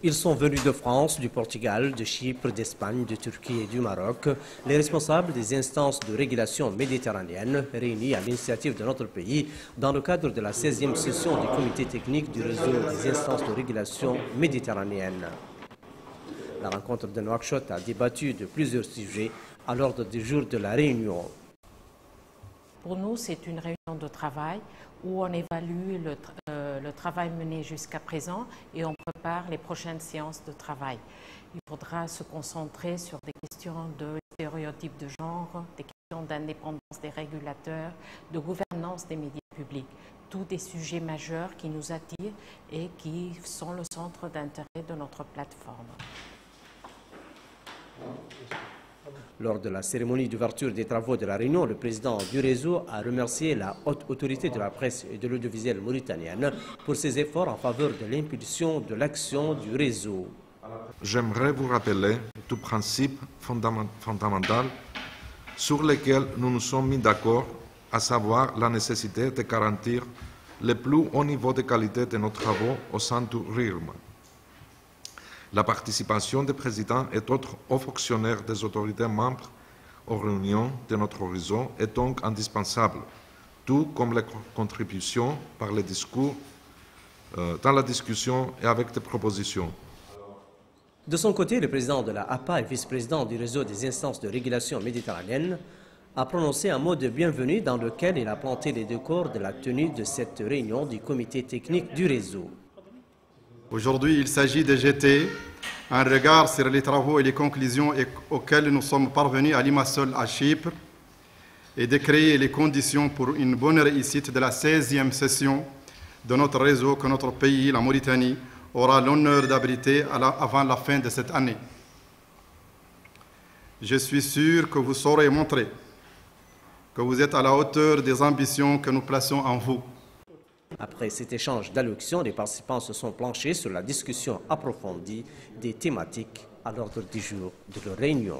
Ils sont venus de France, du Portugal, de Chypre, d'Espagne, de Turquie et du Maroc. Les responsables des instances de régulation méditerranéenne réunis à l'initiative de notre pays dans le cadre de la 16e session du comité technique du réseau des instances de régulation méditerranéenne. La rencontre de Nouakchott a débattu de plusieurs sujets à l'ordre du jour de la réunion. Pour nous, c'est une réunion de travail où on évalue le travail mené jusqu'à présent et on prépare les prochaines séances de travail. Il faudra se concentrer sur des questions de stéréotypes de genre, des questions d'indépendance des régulateurs, de gouvernance des médias publics. Tous des sujets majeurs qui nous attirent et qui sont le centre d'intérêt de notre plateforme. Lors de la cérémonie d'ouverture des travaux de la réunion, le président du réseau a remercié la haute autorité de la presse et de l'audiovisuel mauritanienne pour ses efforts en faveur de l'impulsion de l'action du réseau. J'aimerais vous rappeler tout principe fondamental sur lequel nous nous sommes mis d'accord, à savoir la nécessité de garantir le plus haut niveau de qualité de nos travaux au sein du RIRM. La participation des présidents et d'autres hauts fonctionnaires des autorités membres aux réunions de notre réseau est donc indispensable, tout comme les contributions par les discours dans la discussion et avec des propositions. De son côté, le président de la APA et vice-président du réseau des instances de régulation méditerranéenne a prononcé un mot de bienvenue dans lequel il a planté les décors de la tenue de cette réunion du comité technique du réseau. Aujourd'hui, il s'agit de jeter un regard sur les travaux et les conclusions auxquelles nous sommes parvenus à Limassol, à Chypre, et de créer les conditions pour une bonne réussite de la 16e session de notre réseau que notre pays, la Mauritanie, aura l'honneur d'abriter avant la fin de cette année. Je suis sûr que vous saurez montrer que vous êtes à la hauteur des ambitions que nous plaçons en vous. Après cet échange d'allocutions, les participants se sont penchés sur la discussion approfondie des thématiques à l'ordre du jour de leur réunion.